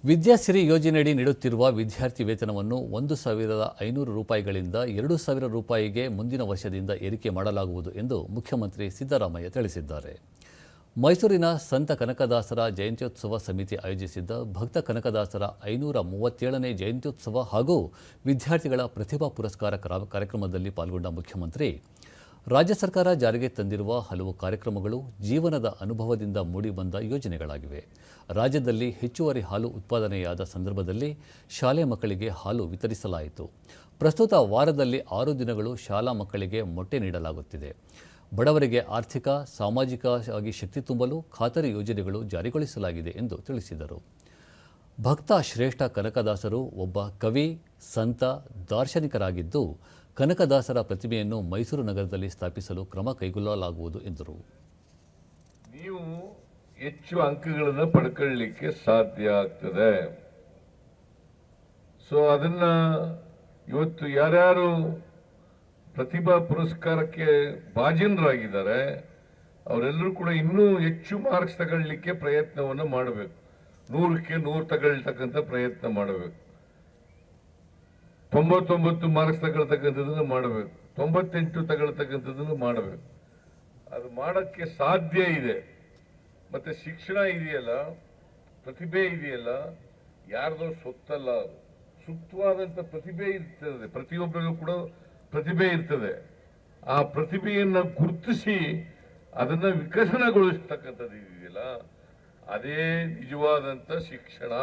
ವಿದ್ಯಾಸಿರಿ ಯೋಜನೆಯಡಿ ನೀಡುತ್ತಿರುವ ವಿದ್ಯಾರ್ಥಿ ವೇತನವನ್ನು 1,500 ರೂಪಾಯಿಗಳಿಂದ 2,000 ರೂಪಾಯಿಗೆ ಮುಂದಿನ ವರ್ಷದಿಂದ ಏರಿಕೆ ಮಾಡಲಾಗುವುದು ಎಂದು ಮುಖ್ಯಮಂತ್ರಿ ಸಿದ್ದರಾಮಯ್ಯ ತಿಳಿಸಿದ್ದಾರೆ. ಮೈಸೂರಿನ ಸಂತ ಕನಕದಾಸರ ಜಯಂತ್ಯೋತ್ಸವ ಸಮಿತಿ ಆಯೋಜಿಸಿದ್ದ ಭಕ್ತ ಕನಕದಾಸರ 537ನೇ ಜಯಂತ್ಯೋತ್ಸವ ಹಾಗೂ ವಿದ್ಯಾರ್ಥಿಗಳ ಪ್ರತಿಭಾ ಪುರಸ್ಕಾರ ಕಾರ್ಯಕ್ರಮದಲ್ಲಿ ಪಾಲ್ಗೊಂಡ ಮುಖ್ಯಮಂತ್ರಿ, ರಾಜ್ಯ ಸರ್ಕಾರ ಜಾರಿಗೆ ತಂದಿರುವ ಹಲವು ಕಾರ್ಯಕ್ರಮಗಳು ಜೀವನದ ಅನುಭವದಿಂದ ಮೂಡಿಬಂದ ಯೋಜನೆಗಳಾಗಿವೆ. ರಾಜ್ಯದಲ್ಲಿ ಹೆಚ್ಚುವರಿ ಹಾಲು ಉತ್ಪಾದನೆಯಾದ ಸಂದರ್ಭದಲ್ಲಿ ಶಾಲೆ ಮಕ್ಕಳಿಗೆ ಹಾಲು ವಿತರಿಸಲಾಯಿತು. ಪ್ರಸ್ತುತ ವಾರದಲ್ಲಿ 6 ದಿನಗಳು ಶಾಲಾ ಮಕ್ಕಳಿಗೆ ಮೊಟ್ಟೆ ನೀಡಲಾಗುತ್ತಿದೆ. ಬಡವರಿಗೆ ಆರ್ಥಿಕ, ಸಾಮಾಜಿಕವಾಗಿ ಶಕ್ತಿ ತುಂಬಲು ಖಾತರಿ ಯೋಜನೆಗಳು ಜಾರಿಗೊಳಿಸಲಾಗಿದೆ ಎಂದು ತಿಳಿಸಿದರು. ಭಕ್ತ ಶ್ರೇಷ್ಠ ಕನಕದಾಸರು ಒಬ್ಬ ಕವಿ, ಸಂತ, ದಾರ್ಶನಿಕರಾಗಿದ್ದು, ಕನಕದಾಸರ ಪ್ರತಿಮೆಯನ್ನು ಮೈಸೂರು ನಗರದಲ್ಲಿ ಸ್ಥಾಪಿಸಲು ಕ್ರಮ ಕೈಗೊಳ್ಳಲಾಗುವುದು ಎಂದರು. ನೀವು ಹೆಚ್ಚು ಅಂಕಗಳನ್ನು ಪಡ್ಕೊಳ್ಳಲಿಕ್ಕೆ ಸಾಧ್ಯ ಆಗ್ತದೆ. ಸೊ ಅದನ್ನ ಇವತ್ತು ಯಾರ್ಯಾರು ಪ್ರತಿಭಾ ಪುರಸ್ಕಾರಕ್ಕೆ ಭಾಜನರಾಗಿದ್ದಾರೆ ಅವರೆಲ್ಲರೂ ಕೂಡ ಇನ್ನೂ ಹೆಚ್ಚು ಮಾರ್ಕ್ಸ್ ತಗೊಳ್ಳಿಕ್ಕೆ ಪ್ರಯತ್ನವನ್ನು ಮಾಡಬೇಕು. 100ಕ್ಕೆ 100 ತಗೊಳ್ತಕ್ಕಂಥ ಪ್ರಯತ್ನ ಮಾಡಬೇಕು. 99 ಮಾರ್ಕ್ಸ್ ತಗೊಳ್ತಕ್ಕಂಥದ್ದನ್ನು ಮಾಡಬೇಕು. 98 ತಗೊಳ್ತಕ್ಕಂಥದ್ದನ್ನು ಮಾಡಬೇಕು. ಅದು ಮಾಡೋಕ್ಕೆ ಸಾಧ್ಯ ಇದೆ. ಮತ್ತೆ ಶಿಕ್ಷಣ ಇದೆಯಲ್ಲ, ಪ್ರತಿಭೆ ಇದೆಯಲ್ಲ, ಯಾರ್ದೋ ಸೊತ್ತಲ್ಲ. ಅದು ಸೂಕ್ತವಾದಂಥ ಪ್ರತಿಭೆ ಇರ್ತದೆ. ಪ್ರತಿಯೊಬ್ಬರಿಗೂ ಕೂಡ ಪ್ರತಿಭೆ ಇರ್ತದೆ. ಆ ಪ್ರತಿಭೆಯನ್ನು ಗುರುತಿಸಿ ಅದನ್ನು ವಿಕಸನಗೊಳಿಸ್ತಕ್ಕಂಥದ್ದು ಇದೆಯಲ್ಲ, ಅದೇ ನಿಜವಾದಂಥ ಶಿಕ್ಷಣ.